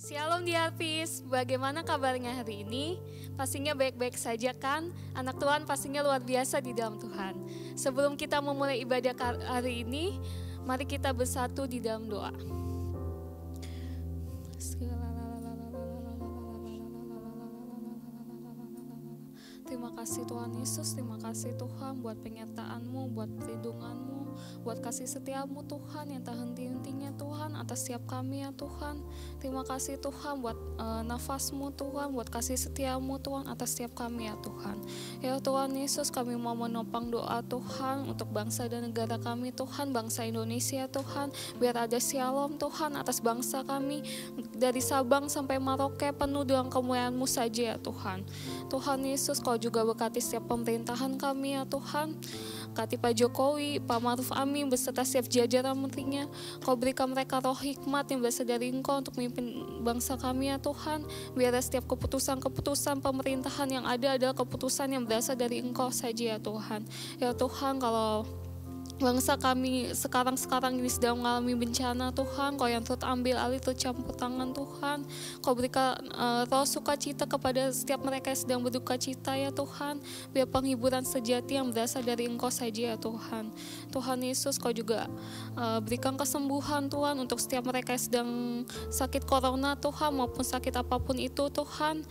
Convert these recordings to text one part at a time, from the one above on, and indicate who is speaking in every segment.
Speaker 1: Shalom Diarvis, bagaimana kabarnya hari ini? Pastinya baik-baik saja kan? Anak Tuhan pastinya luar biasa di dalam Tuhan. Sebelum kita memulai ibadah hari ini, mari kita bersatu di dalam doa. Terima kasih Tuhan Yesus, terima kasih Tuhan buat penyertaan-Mu, buat perlindungan-Mu, buat kasih setiamu Tuhan yang tak henti-hentinya Tuhan atas setiap kami ya Tuhan. Terima kasih Tuhan buat nafas-Mu Tuhan, buat kasih setiamu Tuhan atas setiap kami ya Tuhan. Ya Tuhan Yesus, kami mau menopang doa Tuhan untuk bangsa dan negara kami Tuhan, bangsa Indonesia Tuhan. Biar ada shalom Tuhan atas bangsa kami, dari Sabang sampai Merauke penuh dengan kemuliaan-Mu saja ya Tuhan. Tuhan Yesus, Kau juga berkati setiap pemerintahan kami ya Tuhan. Berkati Pak Jokowi, Pak Maruf Amin beserta setiap jajaran menterinya. Kau berikan mereka roh hikmat yang berasal dari Engkau untuk memimpin bangsa kami ya Tuhan. Biar setiap keputusan-keputusan pemerintahan yang ada adalah keputusan yang berasal dari Engkau saja ya Tuhan. Ya Tuhan, kalau bangsa kami sekarang ini sedang mengalami bencana Tuhan, Kau yang turut ambil alih, turut campur tangan Tuhan. Kau berikan roh sukacita kepada setiap mereka yang sedang berduka cita ya Tuhan. Biar penghiburan sejati yang berasal dari Engkau saja ya Tuhan. Tuhan Yesus, Kau juga berikan kesembuhan Tuhan untuk setiap mereka yang sedang sakit corona Tuhan, maupun sakit apapun itu Tuhan.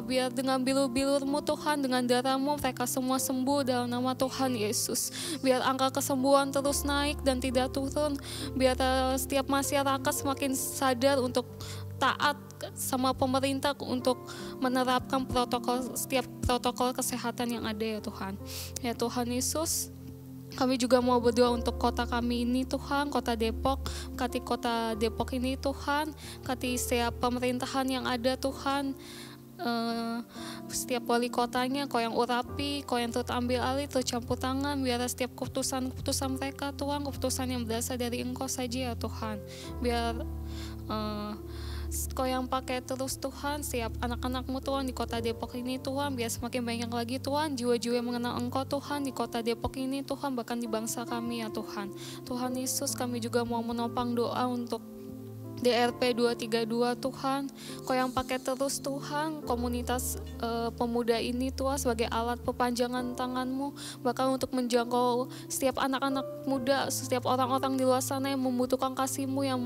Speaker 1: Biar dengan bilur-bilur-Mu Tuhan, dengan darah-Mu mereka semua sembuh dalam nama Tuhan Yesus. Biar angka kesembuhan terus naik dan tidak turun. Biar setiap masyarakat semakin sadar untuk taat sama pemerintah untuk menerapkan setiap protokol kesehatan yang ada ya Tuhan. Ya Tuhan Yesus, kami juga mau berdoa untuk kota kami ini Tuhan, kota Depok. Berkati kota Depok ini Tuhan, berkati setiap pemerintahan yang ada Tuhan. Setiap wali kotanya Kau yang urapi, Kau yang turut ambil alih, turut campur tangan. Biar setiap keputusan mereka Tuhan, keputusan yang berasal dari Engkau saja ya Tuhan. Biar Kau yang pakai terus Tuhan setiap anak-anak-Mu Tuhan di kota Depok ini Tuhan. Biar semakin banyak lagi Tuhan jiwa-jiwa yang mengenal Engkau Tuhan di kota Depok ini Tuhan, bahkan di bangsa kami ya Tuhan. Tuhan Yesus, kami juga mau menopang doa untuk DRP 232 Tuhan. Kau yang pakai terus Tuhan komunitas pemuda ini Tuhan sebagai alat perpanjangan tangan-Mu, bahkan untuk menjangkau setiap anak-anak muda, setiap orang-orang di luar sana yang membutuhkan kasih-Mu, yang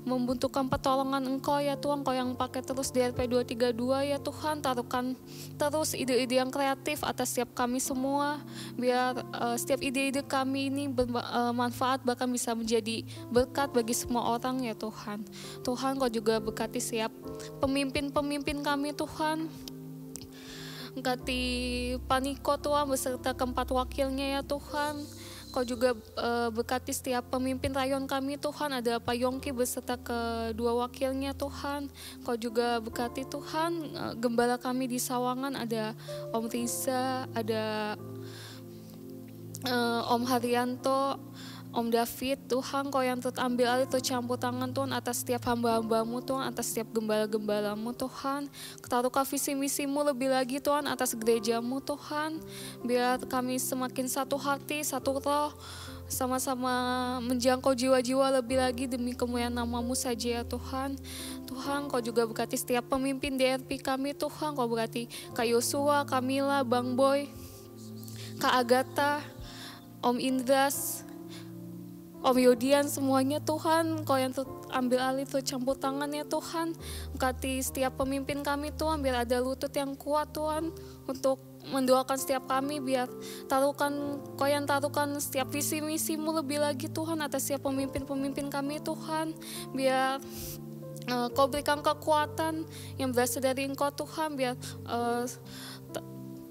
Speaker 1: membutuhkan pertolongan Engkau ya Tuhan. Kau yang pakai terus DRP 232 ya Tuhan. Taruhkan terus ide-ide yang kreatif atas setiap kami semua. Biar setiap ide-ide kami ini bermanfaat, bahkan bisa menjadi berkat bagi semua orang ya Tuhan. Tuhan, Kau juga berkati setiap pemimpin-pemimpin kami Tuhan. Berkati Paniko Tuhan beserta keempat wakilnya ya Tuhan. Kau juga berkati setiap pemimpin rayon kami Tuhan. Ada Pak Yongki beserta kedua wakilnya Tuhan. Kau juga berkati Tuhan gembala kami di Sawangan. Ada Om Riza, ada Om Haryanto, Om David Tuhan. Kau yang turut ambil alih, turut campur tangan Tuhan atas setiap hamba-hamba-Mu Tuhan, atas setiap gembala-gembala-Mu Tuhan. Taruhkan visi misi-Mu lebih lagi Tuhan atas gereja-Mu Tuhan. Biar kami semakin satu hati, satu roh, sama-sama menjangkau jiwa-jiwa lebih lagi demi kemuliaan nama-Mu saja ya Tuhan. Tuhan, Kau juga berkati setiap pemimpin DRP kami Tuhan. Kau berkati Kak Yosua, Kamila, Bang Boy, Kak Agatha, Om Indras, Om Yodian, semuanya Tuhan. Kau yang ambil alih, turut campur tangan ya Tuhan. Berkati setiap pemimpin kami Tuhan, biar ada lutut yang kuat Tuhan untuk mendoakan setiap kami. Biar Kau yang taruhkan setiap visi misi-Mu lebih lagi Tuhan atas setiap pemimpin-pemimpin kami Tuhan. Biar Kau berikan kekuatan yang berasal dari Engkau Tuhan. Biar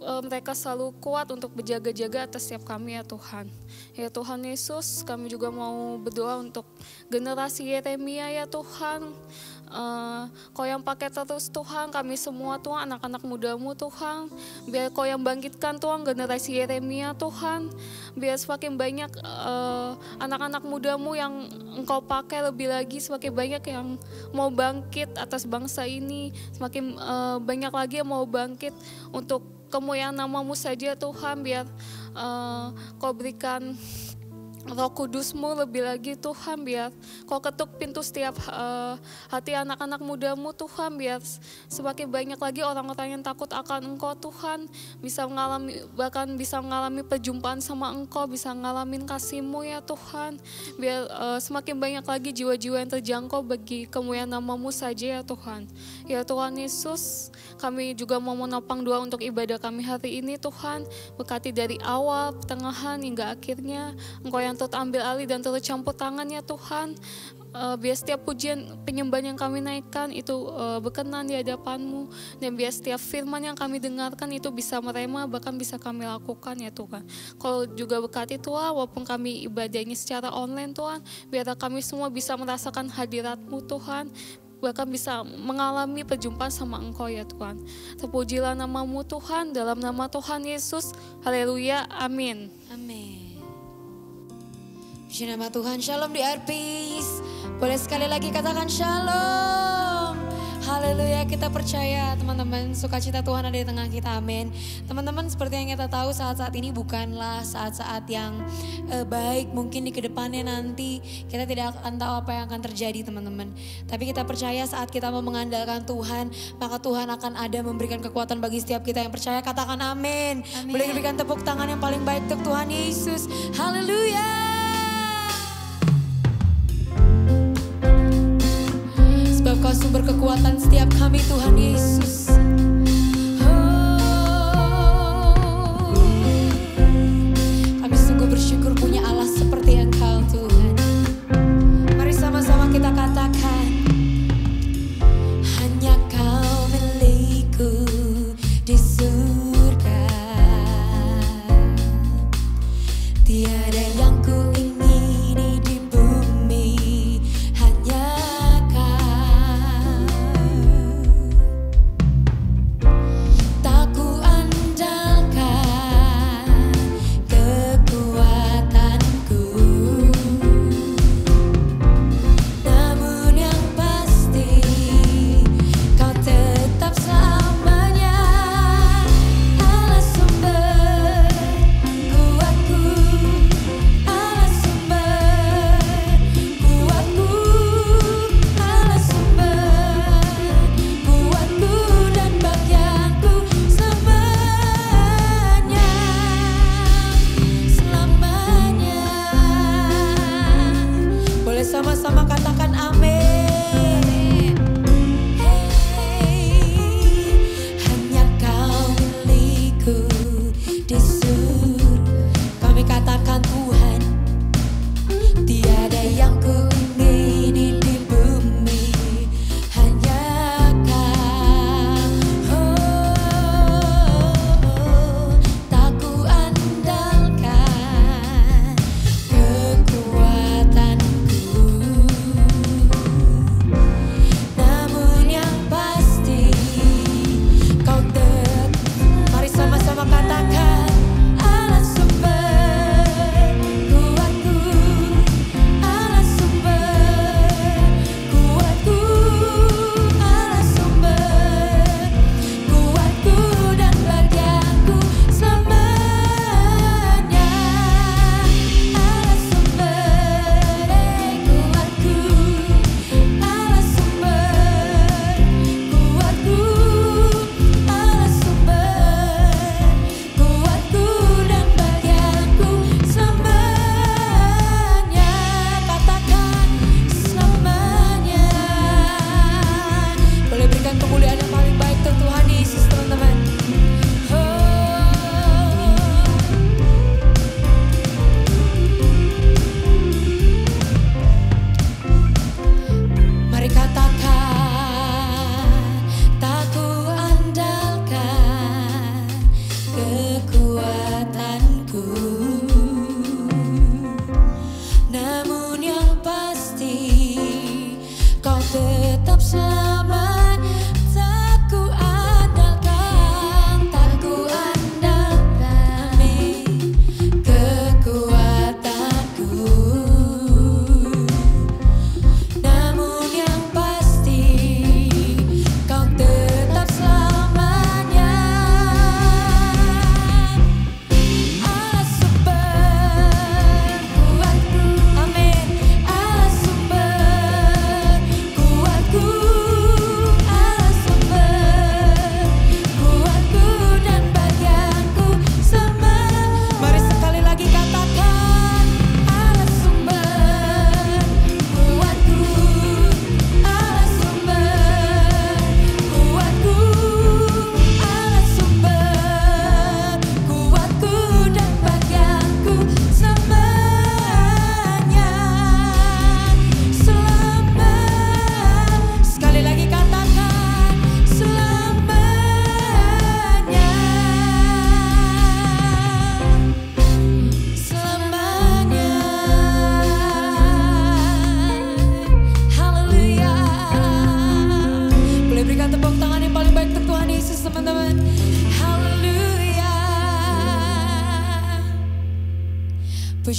Speaker 1: mereka selalu kuat untuk berjaga-jaga atas setiap kami ya Tuhan. Ya Tuhan Yesus, kami juga mau berdoa untuk generasi Yeremia ya Tuhan. Kau yang pakai terus Tuhan kami semua Tuhan, anak-anak muda-Mu Tuhan. Biar Kau yang bangkitkan Tuhan generasi Yeremia Tuhan. Biar semakin banyak anak-anak muda-Mu yang Engkau pakai lebih lagi, semakin banyak yang mau bangkit atas bangsa ini. Semakin banyak lagi yang mau bangkit untuk kemuliaan nama-Mu saja Tuhan. Biar Kau berikan Roh Kudus-Mu lebih lagi Tuhan, biar Kau ketuk pintu setiap hati anak-anak muda-Mu Tuhan, biar semakin banyak lagi orang-orang yang takut akan Engkau Tuhan, bisa mengalami perjumpaan sama Engkau, bisa ngalamin kasih-Mu ya Tuhan, biar semakin banyak lagi jiwa-jiwa yang terjangkau bagi kemuliaan nama-Mu saja ya Tuhan. Ya Tuhan Yesus, kami juga mau menopang doa untuk ibadah kami hari ini Tuhan, berkati dari awal, pertengahan hingga akhirnya, Engkau yang turut ambil alih dan turut campur tangan ya Tuhan. Biar setiap pujian penyembahan yang kami naikkan itu berkenan di hadapan-Mu, dan biar setiap firman yang kami dengarkan itu bisa merema, bahkan bisa kami lakukan ya Tuhan. Kalau juga berkati Tuhan, walaupun kami ibadahnya secara online Tuhan, biar kami semua bisa merasakan hadirat-Mu Tuhan, bahkan bisa mengalami perjumpaan sama Engkau ya Tuhan. Terpujilah nama-Mu Tuhan, dalam nama Tuhan Yesus. Haleluya, amin.
Speaker 2: Amin. Puji nama Tuhan. Shalom di Arpis. Boleh sekali lagi katakan shalom. Haleluya, kita percaya teman-teman, sukacita Tuhan ada di tengah kita, amin. Teman-teman, seperti yang kita tahu, saat-saat ini bukanlah saat-saat yang baik. Mungkin di kedepannya nanti kita tidak akan tahu apa yang akan terjadi teman-teman. Tapi kita percaya saat kita mau mengandalkan Tuhan, maka Tuhan akan ada memberikan kekuatan bagi setiap kita yang percaya. Katakan amin. Boleh berikan tepuk tangan yang paling baik untuk Tuhan Yesus. Haleluya. Sebab Kau sumber kekuatan setiap kami Tuhan Yesus. Kami sungguh bersyukur punya Allah seperti Engkau Tuhan. Mari sama-sama kita katakan, hanya Kau milikku di surga. Tiada yang ku ingini di bumi, hanya Kau.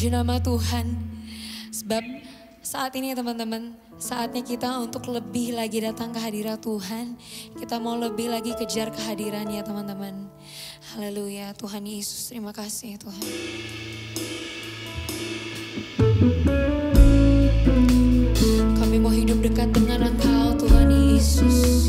Speaker 2: Puji nama Tuhan. Sebab saat ini teman-teman, saatnya kita untuk lebih lagi datang ke hadirat Tuhan. Kita mau lebih lagi kejar kehadirannya teman-teman. Haleluya, Tuhan Yesus, terima kasih Tuhan. Kami mau hidup dekat dengan Engkau Tuhan Yesus.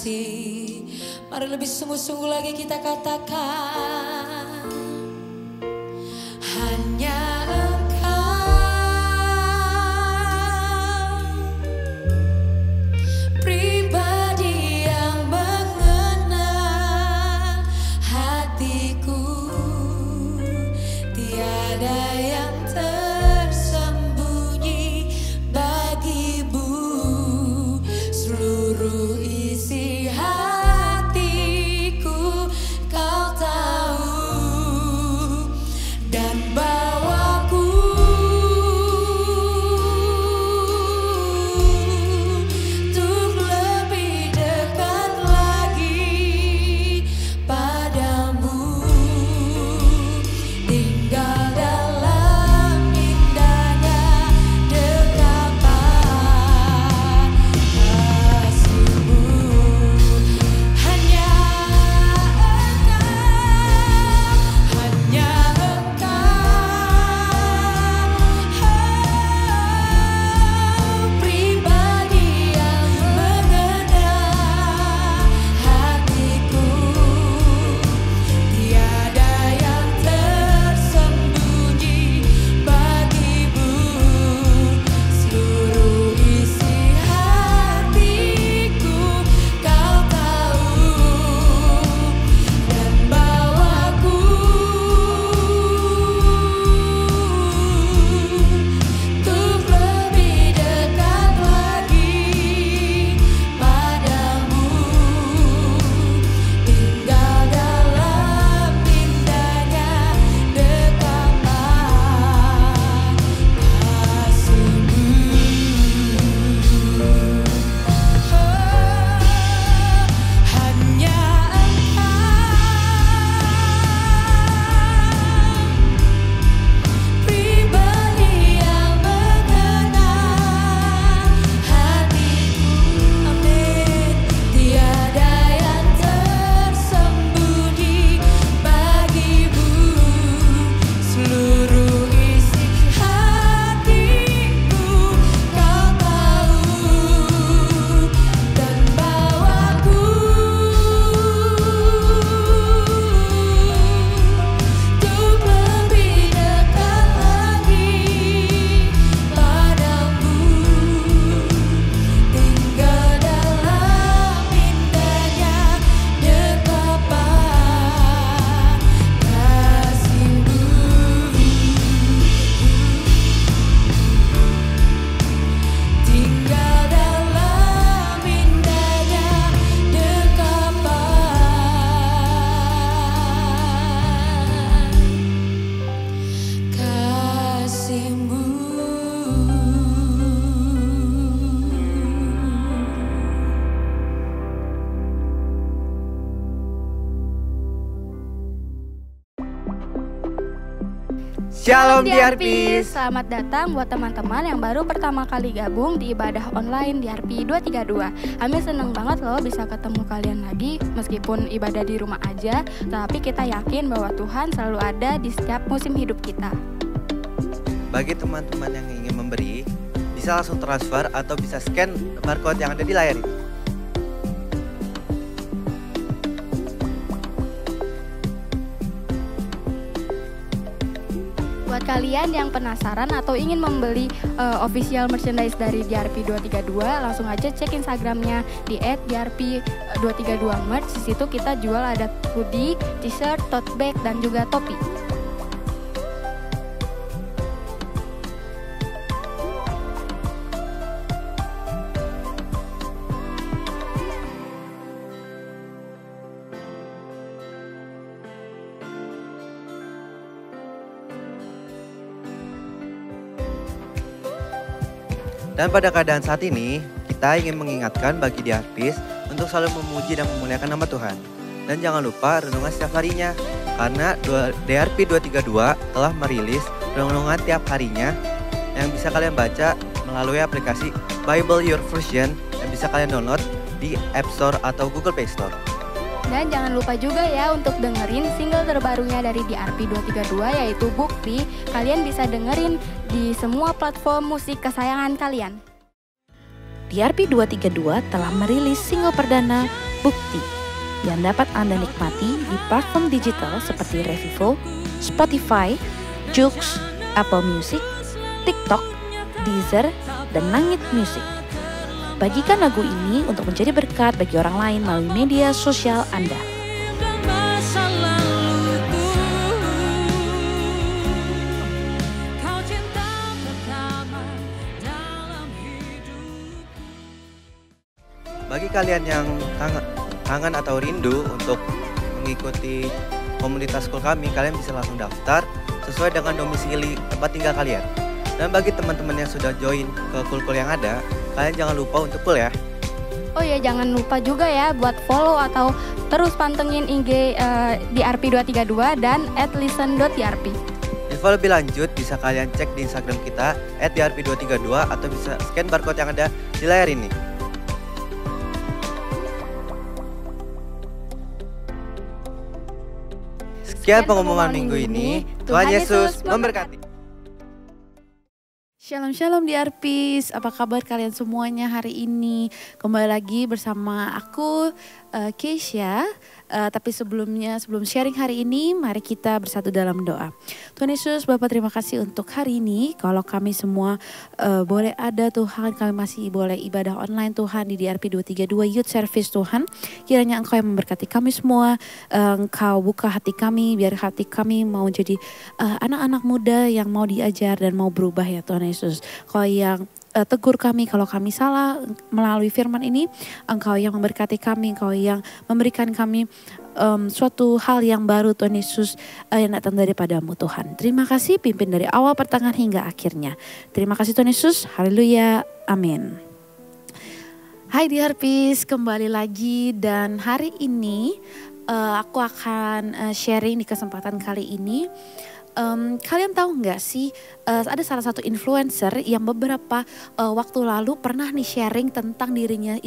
Speaker 2: kasih. Mari lebih sungguh-sungguh lagi kita katakan, hanya Engkau pribadi yang mengenal hatiku. Tiada yang tersembunyi bagimu, seluruh isi hatiku Kau tahu, dan bawaku untuk lebih dekat lagi padamu, tinggal dalam indahnya dekapan kasih-Mu. Hanya Engkau pribadi yang mengenal hatiku. Tiada yang tersembunyi bagimu, seluruh isi hatiku Kau tahu, dan bawaku untuk lebih dekat lagi padamu, tinggal dalam indahnya dekapan kasih-Mu. Hanya Engkau pribadi yang mengenal hatiku. Amin. Tiada yang tersembunyi bagimu, seluruh isi hatiku Kau tahu, dan bawaku untuk lebih dekat lagi padamu, tinggal dalam indahnya dekapan kasih-Mu. Tinggal dalam indahnya dekapan kasih-Mu.
Speaker 3: Shalom DRP.
Speaker 4: Selamat datang buat teman-teman yang baru pertama kali gabung di ibadah online DRP 232. Kami seneng banget loh bisa ketemu kalian lagi, meskipun ibadah di rumah aja, tapi kita yakin bahwa Tuhan selalu ada di setiap musim hidup kita.
Speaker 3: Bagi teman-teman yang ingin memberi, bisa langsung transfer atau bisa scan barcode yang ada di layar ini.
Speaker 4: Buat kalian yang penasaran atau ingin membeli official merchandise dari DRP 232, langsung aja cek Instagramnya di @DRP232merch. Di situ kita jual ada hoodie, t-shirt, tote bag, dan juga topi.
Speaker 3: Dan pada keadaan saat ini, kita ingin mengingatkan bagi DRPs untuk selalu memuji dan memuliakan nama Tuhan. Dan jangan lupa renungan setiap harinya, karena DRP 232 telah merilis renungan tiap harinya yang bisa kalian baca melalui aplikasi Bible Your Version yang bisa kalian download di App Store atau Google Play Store.
Speaker 4: Dan jangan lupa juga ya untuk dengerin single terbarunya dari DRP 232 yaitu Bukti. Kalian bisa dengerin di semua platform musik kesayangan kalian.
Speaker 5: DRP 232 telah merilis single perdana Bukti yang dapat Anda nikmati di platform digital seperti Revivo, Spotify, Joox, Apple Music, TikTok, Deezer, dan Langit Music. Bagikan lagu ini untuk menjadi berkat bagi orang lain melalui media sosial Anda.
Speaker 3: Bagi kalian yang kangen atau rindu untuk mengikuti komunitas school kami, kalian bisa langsung daftar sesuai dengan domisili tempat tinggal kalian. Dan bagi teman-teman yang sudah join ke kul-kul yang ada, kalian jangan lupa untuk kul ya.
Speaker 4: Oh ya, jangan lupa juga ya buat follow atau terus pantengin IG DRP232 dan @listen.drp.
Speaker 3: Info lebih lanjut bisa kalian cek di Instagram kita @drp232 atau bisa scan barcode yang ada di layar ini. Sekian pengumuman minggu ini. Tuhan Yesus memberkati.
Speaker 5: Shalom shalom DRPs, apa kabar kalian semuanya hari ini? Kembali lagi bersama aku Keisha. Tapi sebelum sharing hari ini, mari kita bersatu dalam doa. Tuhan Yesus, Bapa terima kasih untuk hari ini. Kalau kami semua boleh ada Tuhan, kami masih boleh ibadah online Tuhan di DRP 232 Youth Service Tuhan. Kiranya Engkau yang memberkati kami semua, Engkau buka hati kami, biar hati kami mau jadi anak-anak muda yang mau diajar dan mau berubah ya Tuhan Yesus. Kau yang tegur kami kalau kami salah melalui firman ini. Engkau yang memberkati kami, Engkau yang memberikan kami suatu hal yang baru Tuhan Yesus yang datang daripadamu Tuhan. Terima kasih, pimpin dari awal pertengahan hingga akhirnya. Terima kasih Tuhan Yesus, haleluya, amin. Hai DRPs, kembali lagi dan hari ini aku akan sharing di kesempatan kali ini. Kalian tahu nggak sih ada salah satu influencer yang beberapa waktu lalu pernah nih sharing tentang dirinya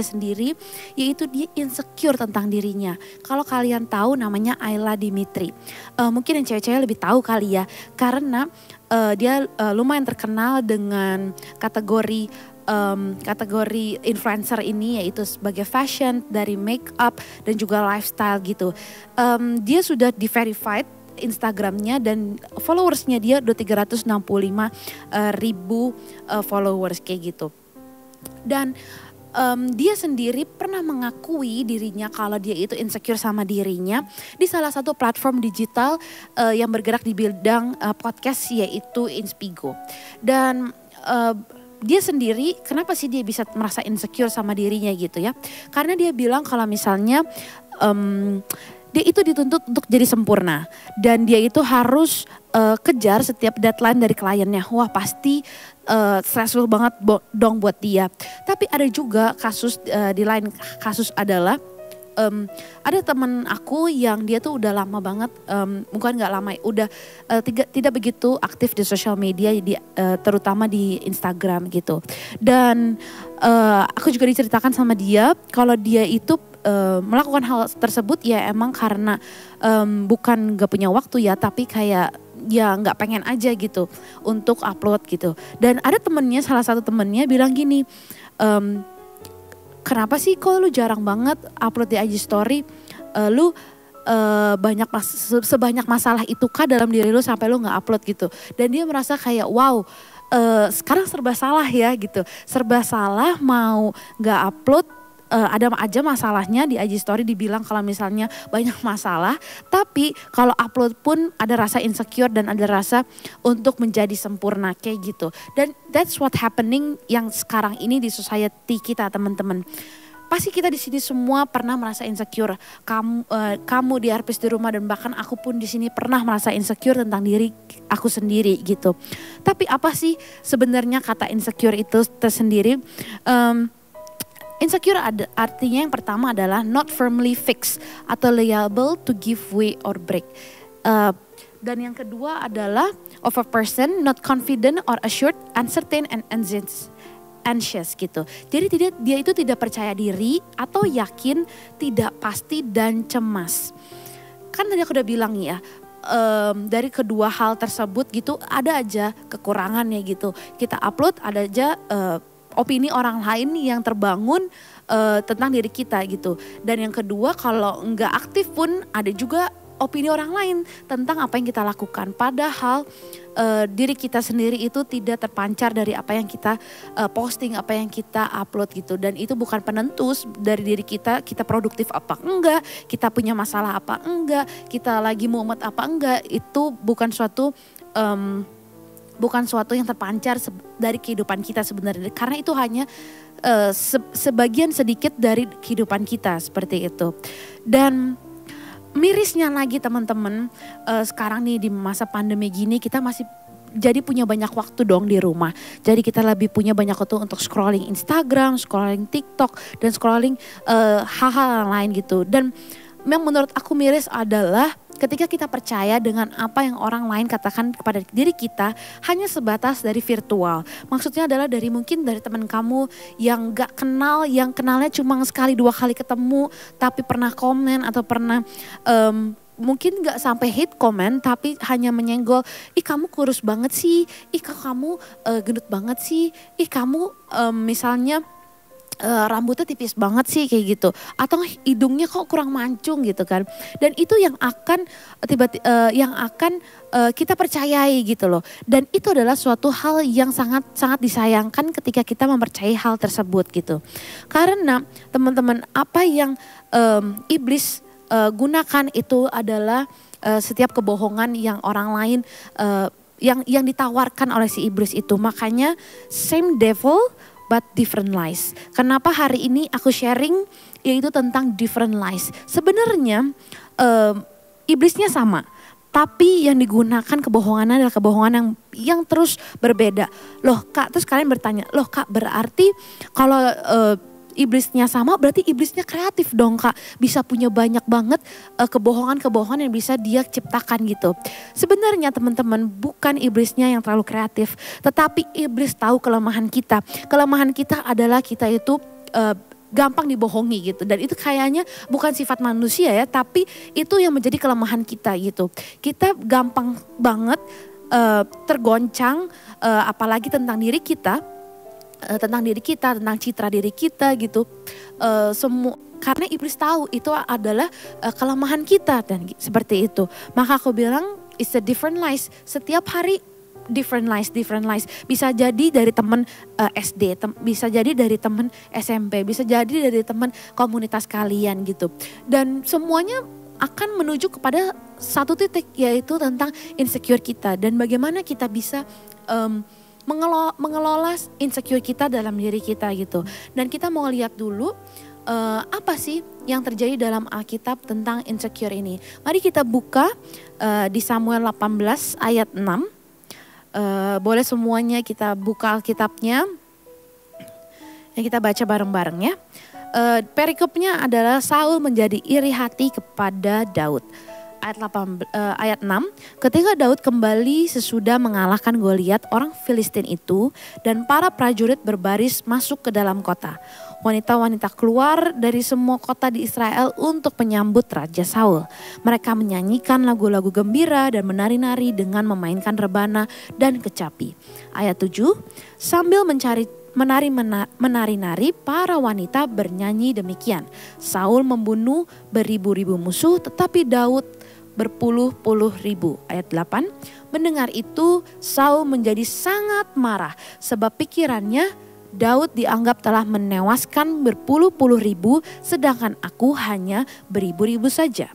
Speaker 5: sendiri, yaitu dia insecure tentang dirinya. Kalau kalian tahu namanya Ayla Dimitri, mungkin yang cewek-cewek lebih tahu kali ya, karena dia lumayan terkenal dengan kategori influencer ini, yaitu sebagai fashion, dari make up dan juga lifestyle gitu. Dia sudah di-verified Instagramnya dan followersnya dia udah 365 ribu followers kayak gitu. Dan dia sendiri pernah mengakui dirinya kalau dia itu insecure sama dirinya di salah satu platform digital yang bergerak di bidang podcast, yaitu Inspigo. Dan dia sendiri, kenapa sih dia bisa merasa insecure sama dirinya gitu ya? Karena dia bilang kalau misalnya dia itu dituntut untuk jadi sempurna dan dia itu harus kejar setiap deadline dari kliennya. Wah pasti stressful banget dong buat dia. Tapi ada juga kasus di lain kasus adalah ada teman aku yang dia tuh udah lama banget, bukan nggak lama, udah tidak begitu aktif di sosial media, terutama di Instagram gitu. Dan aku juga diceritakan sama dia kalau dia itu melakukan hal tersebut ya emang karena bukan gak punya waktu ya, tapi kayak ya gak pengen aja gitu untuk upload gitu. Dan ada temennya, salah satu temennya bilang gini, kenapa sih kok lu jarang banget upload di IG story, lu sebanyak masalah itukah dalam diri lu sampai lu gak upload gitu. Dan dia merasa kayak wow, sekarang serba salah ya gitu, serba salah mau gak upload. Ada aja masalahnya di IG story, dibilang kalau misalnya banyak masalah, tapi kalau upload pun ada rasa insecure dan ada rasa untuk menjadi sempurna kayak gitu. Dan that's what happening yang sekarang ini di society kita teman-teman. Pasti kita di sini semua pernah merasa insecure. Kamu di DRPs di rumah dan bahkan aku pun di sini pernah merasa insecure tentang diri aku sendiri gitu. Tapi apa sih sebenarnya kata insecure itu tersendiri? Insecure artinya yang pertama adalah not firmly fixed atau liable to give way or break. Dan yang kedua adalah of a person not confident or assured, uncertain and anxious gitu. Jadi dia itu tidak percaya diri atau yakin, tidak pasti dan cemas. Kan tadi aku udah bilang ya, dari kedua hal tersebut gitu ada aja kekurangannya gitu. Kita upload ada aja opini orang lain yang terbangun tentang diri kita gitu. Dan yang kedua, kalau nggak aktif pun ada juga opini orang lain tentang apa yang kita lakukan. Padahal diri kita sendiri itu tidak terpancar dari apa yang kita posting, apa yang kita upload gitu. Dan itu bukan penentu dari diri kita produktif apa enggak, kita punya masalah apa enggak, kita lagi mumet apa enggak. Itu bukan suatu yang terpancar dari kehidupan kita sebenarnya. Karena itu hanya sebagian sedikit dari kehidupan kita seperti itu. Dan mirisnya lagi teman-teman, sekarang nih di masa pandemi gini kita masih jadi punya banyak waktu dong di rumah. Jadi kita lebih punya banyak waktu untuk scrolling Instagram, scrolling TikTok, dan scrolling hal-hal lain gitu. Dan yang menurut aku miris adalah ketika kita percaya dengan apa yang orang lain katakan kepada diri kita hanya sebatas dari virtual. Maksudnya adalah mungkin dari teman kamu yang gak kenal, yang kenalnya cuma sekali 2 kali ketemu, tapi pernah komen atau pernah mungkin gak sampai hate comment, tapi hanya menyenggol, ih kamu kurus banget sih, ih kamu gendut banget sih, ih kamu misalnya rambutnya tipis banget sih kayak gitu, atau hidungnya kok kurang mancung gitu kan. Dan itu yang akan kita percayai gitu loh. Dan itu adalah suatu hal yang sangat disayangkan ketika kita mempercayai hal tersebut gitu. Karena teman-teman, apa yang iblis gunakan itu adalah setiap kebohongan yang orang lain yang ditawarkan oleh si iblis itu. Makanya same devil but different lies. Kenapa hari ini aku sharing yaitu tentang different lies. Sebenarnya iblisnya sama, tapi yang digunakan kebohongannya adalah kebohongan yang terus berbeda. Loh Kak, terus kalian bertanya, loh Kak berarti kalau iblisnya sama berarti iblisnya kreatif dong Kak. Bisa punya banyak banget kebohongan-kebohongan yang bisa dia ciptakan gitu. Sebenarnya teman-teman, bukan iblisnya yang terlalu kreatif, tetapi iblis tahu kelemahan kita. Kelemahan kita adalah kita itu gampang dibohongi gitu. Dan itu kayaknya bukan sifat manusia ya, tapi itu yang menjadi kelemahan kita gitu. Kita gampang banget tergoncang apalagi tentang diri kita. Tentang citra diri kita gitu. Karena iblis tahu itu adalah kelemahan kita dan seperti itu. Maka aku bilang it's a different lies. Setiap hari different lies. Bisa jadi dari teman SD, bisa jadi dari teman SMP, bisa jadi dari teman komunitas kalian gitu. Dan semuanya akan menuju kepada satu titik, yaitu tentang insecure kita dan bagaimana kita bisa mengelola insecure kita dalam diri kita gitu. Dan kita mau lihat dulu apa sih yang terjadi dalam Alkitab tentang insecure ini. Mari kita buka di Samuel 18 ayat 6. Boleh semuanya kita buka Alkitabnya. Yang kita baca bareng-bareng ya. Perikopnya adalah Saul menjadi iri hati kepada Daud. Ayat 6, ketika Daud kembali sesudah mengalahkan Goliat orang Filistin itu, dan para prajurit berbaris masuk ke dalam kota. Wanita-wanita keluar dari semua kota di Israel untuk menyambut Raja Saul. Mereka menyanyikan lagu-lagu gembira dan menari-nari dengan memainkan rebana dan kecapi. Ayat 7, sambil menari-nari, para wanita bernyanyi demikian. Saul membunuh beribu-ribu musuh, tetapi Daud berpuluh-puluh ribu. Ayat 8, mendengar itu Saul menjadi sangat marah sebab pikirannya Daud dianggap telah menewaskan berpuluh-puluh ribu sedangkan aku hanya beribu-ribu saja.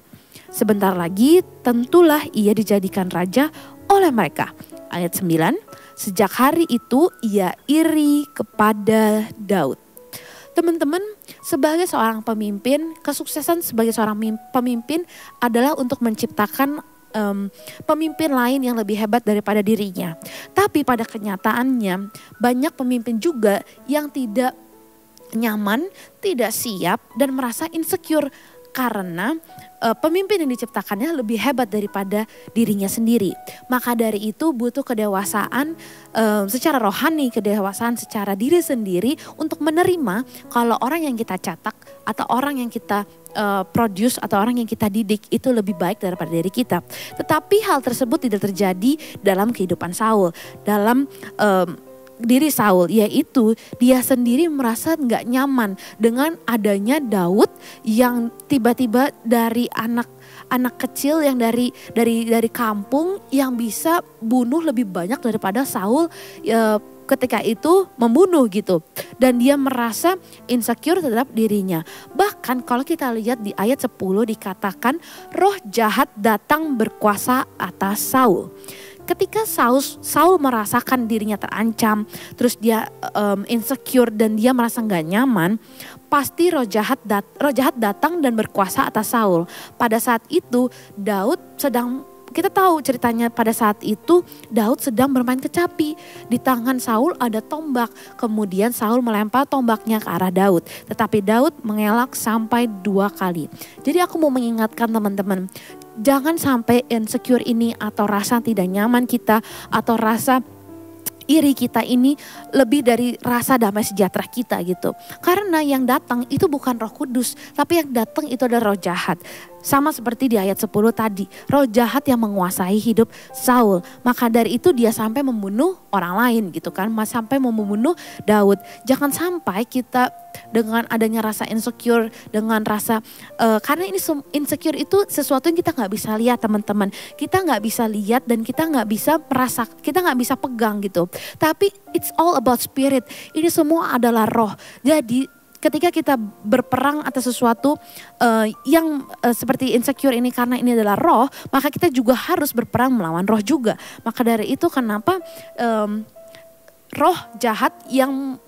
Speaker 5: Sebentar lagi tentulah ia dijadikan raja oleh mereka. Ayat 9, sejak hari itu ia iri kepada Daud. Teman-teman, sebagai seorang pemimpin, kesuksesan sebagai seorang pemimpin adalah untuk menciptakan pemimpin lain yang lebih hebat daripada dirinya. Tapi pada kenyataannya banyak pemimpin juga yang tidak nyaman, tidak siap dan merasa insecure karena pemimpin yang diciptakannya lebih hebat daripada dirinya sendiri. Maka dari itu butuh kedewasaan secara rohani, kedewasaan secara diri sendiri untuk menerima kalau orang yang kita cetak atau orang yang kita produce atau orang yang kita didik itu lebih baik daripada diri kita. Tetapi hal tersebut tidak terjadi dalam kehidupan Saul. diri Saul, yaitu dia sendiri merasa nggak nyaman dengan adanya Daud yang tiba-tiba dari anak kecil yang dari kampung yang bisa bunuh lebih banyak daripada Saul ketika itu membunuh gitu. Dan dia merasa insecure terhadap dirinya. Bahkan kalau kita lihat di ayat 10 dikatakan roh jahat datang berkuasa atas Saul. Ketika Saul merasakan dirinya terancam, terus dia insecure dan dia merasa nggak nyaman, pasti roh jahat datang dan berkuasa atas Saul. Pada saat itu kita tahu ceritanya, pada saat itu Daud sedang bermain kecapi. Di tangan Saul ada tombak. Kemudian Saul melempar tombaknya ke arah Daud. Tetapi Daud mengelak sampai 2 kali. Jadi aku mau mengingatkan teman-teman, jangan sampai insecure ini atau rasa tidak nyaman kita atau rasa iri kita ini lebih dari rasa damai sejahtera kita gitu. Karena yang datang itu bukan Roh Kudus, tapi yang datang itu adalah roh jahat. Sama seperti di ayat 10 tadi, roh jahat yang menguasai hidup Saul. Maka dari itu dia sampai membunuh orang lain gitu kan, sampai mau membunuh Daud. Jangan sampai kita dengan adanya rasa insecure, dengan rasa karena ini insecure itu sesuatu yang kita nggak bisa lihat teman-teman. Kita nggak bisa lihat dan kita nggak bisa merasa, kita nggak bisa pegang gitu. Tapi it's all about spirit. Ini semua adalah roh. Jadi ketika kita berperang atas sesuatu yang seperti insecure ini, karena ini adalah roh, maka kita juga harus berperang melawan roh juga. Maka dari itu kenapa roh jahat yang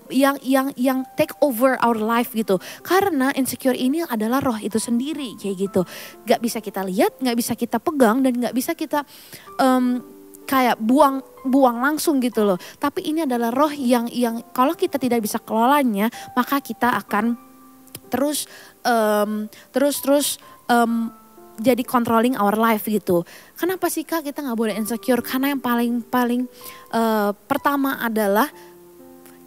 Speaker 5: take over our life gitu. Karena insecure ini adalah roh itu sendiri kayak gitu. Gak bisa kita lihat, gak bisa kita pegang dan gak bisa kita kayak buang langsung gitu loh. Tapi ini adalah roh yang kalau kita tidak bisa kelolanya, maka kita akan terus jadi controlling our life gitu. Kenapa sih Kak kita nggak boleh insecure? Karena yang paling pertama adalah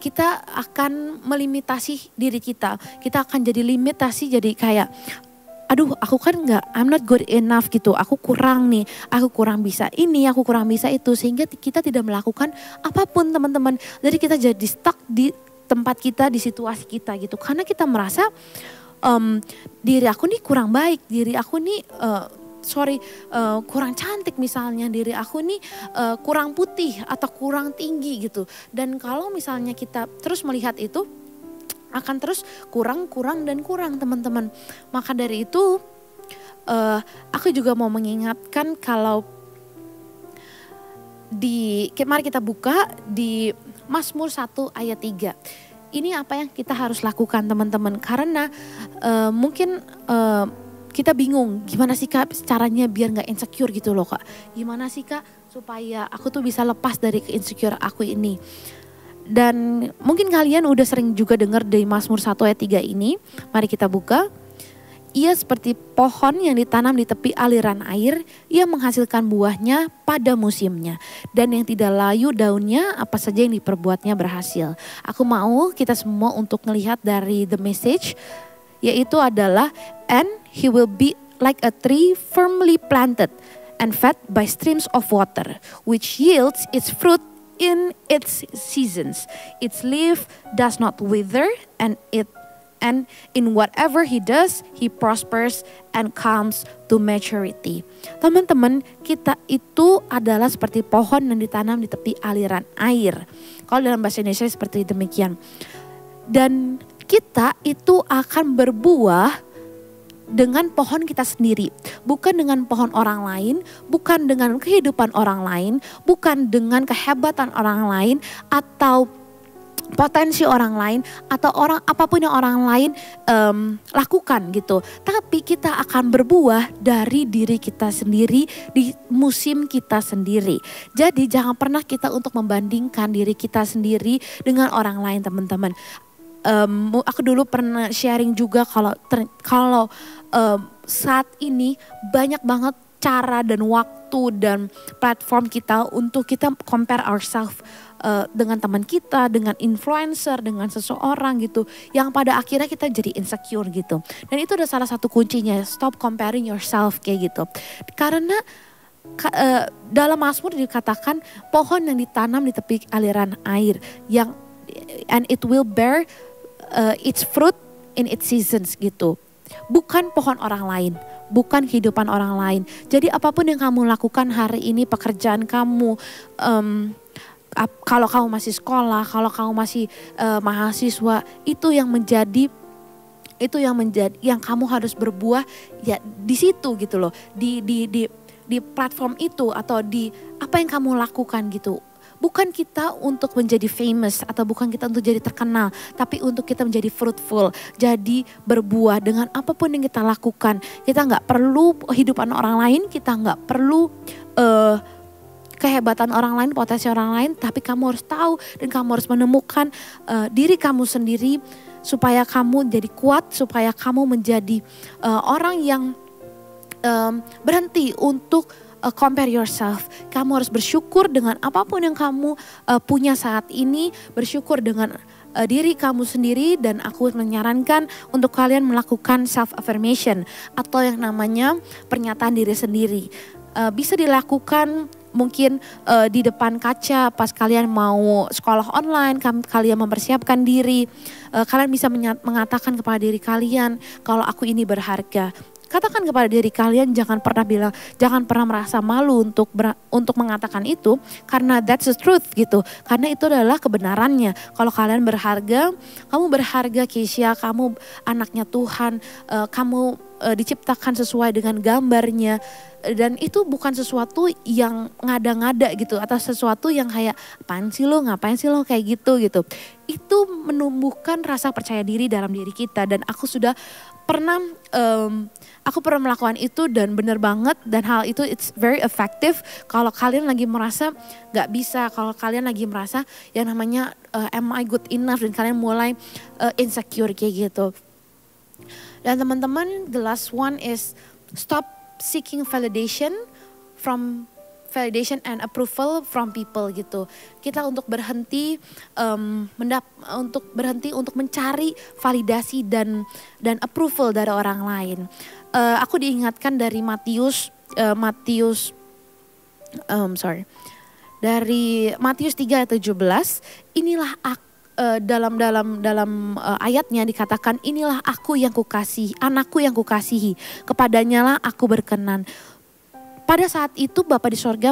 Speaker 5: kita akan melimitasi diri kita. Kita akan jadi limitasi, jadi kayak aduh aku kan I'm not good enough gitu, aku kurang nih, aku kurang bisa ini, aku kurang bisa itu, sehingga kita tidak melakukan apapun teman-teman. Jadi kita jadi stuck di tempat kita, di situasi kita gitu, karena kita merasa diri aku nih kurang baik, diri aku nih kurang cantik misalnya, diri aku nih kurang putih atau kurang tinggi gitu. Dan kalau misalnya kita terus melihat itu, akan terus kurang teman-teman. Maka dari itu aku juga mau mengingatkan kalau mari kita buka di Mazmur 1 ayat 3. Ini apa yang kita harus lakukan teman-teman, karena mungkin kita bingung gimana sih Kak caranya biar gak insecure gitu loh Kak. Gimana sih Kak supaya aku tuh bisa lepas dari insecure aku ini. Dan mungkin kalian udah sering juga dengar dari Mazmur 1 ayat 3 ini. Mari kita buka. Ia seperti pohon yang ditanam di tepi aliran air. Ia menghasilkan buahnya pada musimnya. Dan yang tidak layu daunnya, apa saja yang diperbuatnya berhasil. Aku mau kita semua untuk melihat dari The Message. Yaitu adalah, and he will be like a tree firmly planted and fed by streams of water, which yields its fruit in its seasons. Its leaf does not wither, and in whatever he does, he prospers and comes to maturity. Teman-teman, kita itu adalah seperti pohon yang ditanam di tepi aliran air. Kalau dalam bahasa Indonesia seperti demikian. Dan kita itu akan berbuah dengan pohon kita sendiri, bukan dengan pohon orang lain, bukan dengan kehidupan orang lain, bukan dengan kehebatan orang lain atau potensi orang lain atau apapun yang orang lain lakukan gitu. Tapi kita akan berbuah dari diri kita sendiri di musim kita sendiri. Jadi jangan pernah kita untuk membandingkan diri kita sendiri dengan orang lain teman-teman. Aku dulu pernah sharing juga kalau saat ini banyak banget cara dan waktu dan platform kita untuk kita compare ourselves dengan teman kita, dengan influencer, dengan seseorang gitu, yang pada akhirnya kita jadi insecure gitu. Dan itu adalah salah satu kuncinya, stop comparing yourself kayak gitu. Karena dalam Mazmur dikatakan pohon yang ditanam di tepi aliran air yang and it will bear its fruit in its seasons gitu. Bukan pohon orang lain, bukan kehidupan orang lain. Jadi apapun yang kamu lakukan hari ini, pekerjaan kamu, kalau kamu masih sekolah, kalau kamu masih mahasiswa, itu yang menjadi yang kamu harus berbuah ya di situ gitu loh, di platform itu atau di apa yang kamu lakukan gitu. Bukan kita untuk menjadi famous atau bukan kita untuk jadi terkenal, tapi untuk kita menjadi fruitful, jadi berbuah dengan apapun yang kita lakukan. Kita nggak perlu kehidupan orang lain, kita nggak perlu kehebatan orang lain, potensi orang lain, tapi kamu harus tahu dan kamu harus menemukan diri kamu sendiri supaya kamu jadi kuat, supaya kamu menjadi orang yang berhenti untuk compare yourself. Kamu harus bersyukur dengan apapun yang kamu punya saat ini, bersyukur dengan diri kamu sendiri, dan aku menyarankan untuk kalian melakukan self affirmation atau yang namanya pernyataan diri sendiri. Bisa dilakukan mungkin di depan kaca pas kalian mau sekolah online, kalian mempersiapkan diri, kalian bisa mengatakan kepada diri kalian kalau aku ini berharga. Katakan kepada diri kalian, jangan pernah merasa malu untuk mengatakan itu, karena that's the truth gitu. Karena itu adalah kebenarannya. Kalau kalian berharga, kamu berharga Keisha, kamu anaknya Tuhan, kamu diciptakan sesuai dengan gambarnya. Dan itu bukan sesuatu yang ngada-ngada gitu, atau sesuatu yang kayak ngapain sih lo kayak gitu. Itu menumbuhkan rasa percaya diri dalam diri kita, dan aku pernah melakukan itu dan benar banget, dan hal itu it's very effective. Kalau kalian lagi merasa gak bisa, kalau kalian lagi merasa yang namanya am I good enough, dan kalian mulai insecure kayak gitu. Dan teman-teman, the last one is stop seeking validation and approval from people gitu. Kita untuk berhenti untuk mencari validasi dan approval dari orang lain. Aku diingatkan dari dari Matius 3 ayat 17. Inilah dalam ayatnya dikatakan, inilah aku yang kukasihi, anakku yang kukasihi, kepadanya lah aku berkenan. Pada saat itu Bapa di sorga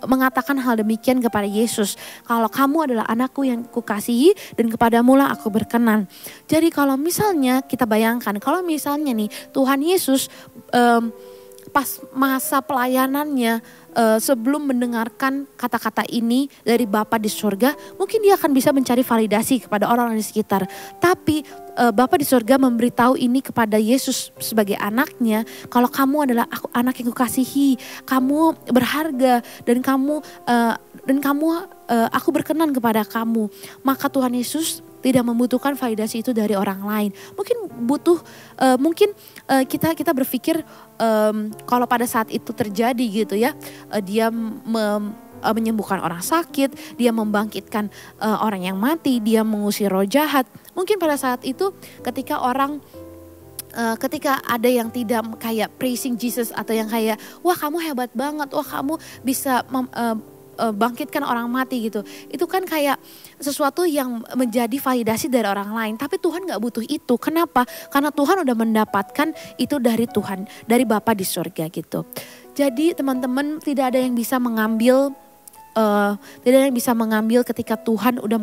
Speaker 5: mengatakan hal demikian kepada Yesus. Kalau kamu adalah anakku yang kukasihi dan kepadamu lah aku berkenan. Jadi kalau misalnya kita bayangkan, kalau misalnya nih Tuhan Yesus pas masa pelayanannya, sebelum mendengarkan kata-kata ini dari Bapa di surga, mungkin dia akan bisa mencari validasi kepada orang-orang di sekitar. Tapi Bapa di surga memberitahu ini kepada Yesus sebagai anaknya, kalau kamu adalah anak yang kukasihi, kamu berharga, dan aku berkenan kepada kamu. Maka Tuhan Yesus tidak membutuhkan validasi itu dari orang lain. Mungkin kita berpikir kalau pada saat itu terjadi gitu ya, dia menyembuhkan orang sakit, dia membangkitkan orang yang mati, dia mengusir roh jahat. Mungkin pada saat itu ketika ada yang tidak kayak praising Jesus, atau yang kayak wah kamu hebat banget, wah kamu bisa bangkitkan orang mati gitu. Itu kan kayak sesuatu yang menjadi validasi dari orang lain. Tapi Tuhan gak butuh itu. Kenapa? Karena Tuhan udah mendapatkan itu dari Tuhan, dari Bapa di surga gitu. Jadi teman-teman, tidak ada yang bisa mengambil ketika Tuhan udah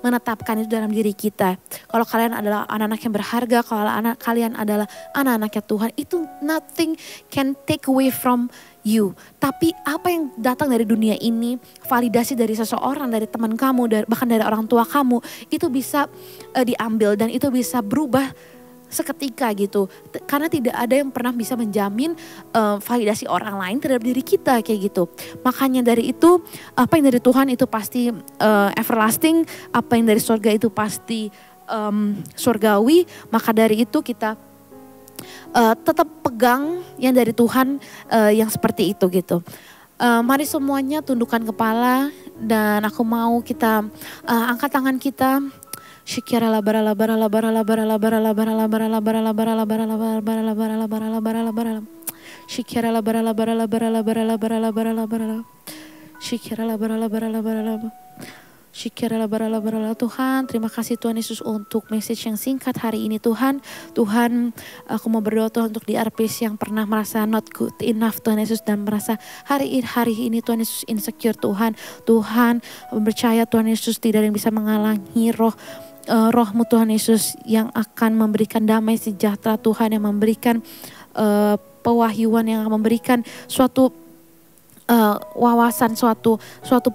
Speaker 5: menetapkan itu dalam diri kita. Kalau kalian adalah anak-anak yang berharga, kalau kalian adalah anak-anaknya Tuhan, itu nothing can take away from you. Tapi apa yang datang dari dunia ini, validasi dari seseorang, dari teman kamu, bahkan dari orang tua kamu, itu bisa diambil dan itu bisa berubah seketika gitu. Karena tidak ada yang pernah bisa menjamin validasi orang lain terhadap diri kita kayak gitu. Makanya dari itu, apa yang dari Tuhan itu pasti everlasting, apa yang dari surga itu pasti surgawi. Maka dari itu kita tetap pegang yang dari Tuhan yang seperti itu gitu. Mari semuanya tundukkan kepala, dan aku mau kita angkat tangan kita. Syikirala barala barala barala barala barala barala barala barala barala barala barala barala barala barala barala barala. Shikirala barala barala barala barala barala barala barala. Shikirala barala barala barala. Shikirala barala barala. Tuhan, terima kasih Tuhan Yesus untuk message yang singkat hari ini Tuhan. Tuhan, aku mau berdoa Tuhan untuk diarpis yang pernah merasa not good enough Tuhan Yesus dan merasa hari ini Tuhan Yesus insecure Tuhan. Tuhan, percaya Tuhan Yesus tidak ada yang bisa menghalangi roh-Mu Tuhan Yesus yang akan memberikan damai sejahtera Tuhan, yang memberikan pewahyuan, yang memberikan suatu wawasan, suatu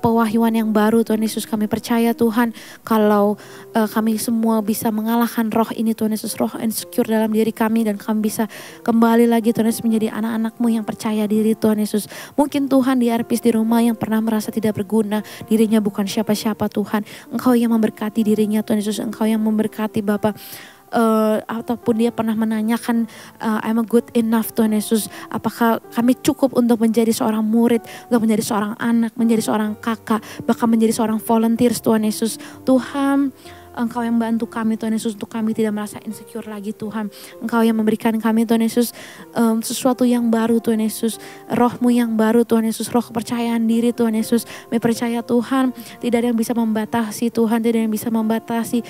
Speaker 5: pewahyuan yang baru Tuhan Yesus. Kami percaya Tuhan kalau kami semua bisa mengalahkan roh ini Tuhan Yesus, roh insecure dalam diri kami, dan kami bisa kembali lagi Tuhan Yesus menjadi anak-anak-Mu yang percaya diri Tuhan Yesus. Mungkin Tuhan diarpis di rumah yang pernah merasa tidak berguna, dirinya bukan siapa-siapa Tuhan. Engkau yang memberkati dirinya Tuhan Yesus, Engkau yang memberkati Bapa. Ataupun dia pernah menanyakan I'm a good enough Tuhan Yesus, apakah kami cukup untuk menjadi seorang murid, untuk menjadi seorang anak, menjadi seorang kakak, bahkan menjadi seorang volunteer Tuhan Yesus. Tuhan, Engkau yang bantu kami Tuhan Yesus untuk kami tidak merasa insecure lagi Tuhan. Engkau yang memberikan kami Tuhan Yesus sesuatu yang baru Tuhan Yesus, roh-Mu yang baru Tuhan Yesus, roh kepercayaan diri Tuhan Yesus. Kami percaya Tuhan tidak ada yang bisa membatasi Tuhan, tidak ada yang bisa membatasi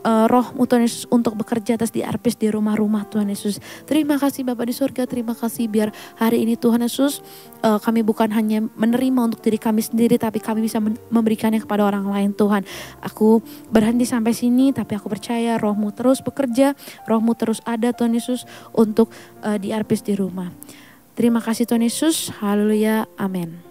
Speaker 5: roh-Mu Tuhan Yesus untuk bekerja atas diarpis di rumah-rumah Tuhan Yesus. Terima kasih Bapa di surga, terima kasih biar hari ini Tuhan Yesus kami bukan hanya menerima untuk diri kami sendiri, tapi kami bisa memberikannya kepada orang lain Tuhan. Aku berhenti sampai sini, tapi aku percaya roh-Mu terus bekerja, roh-Mu terus ada Tuhan Yesus untuk diarpis di rumah. Terima kasih Tuhan Yesus, haleluya, amin.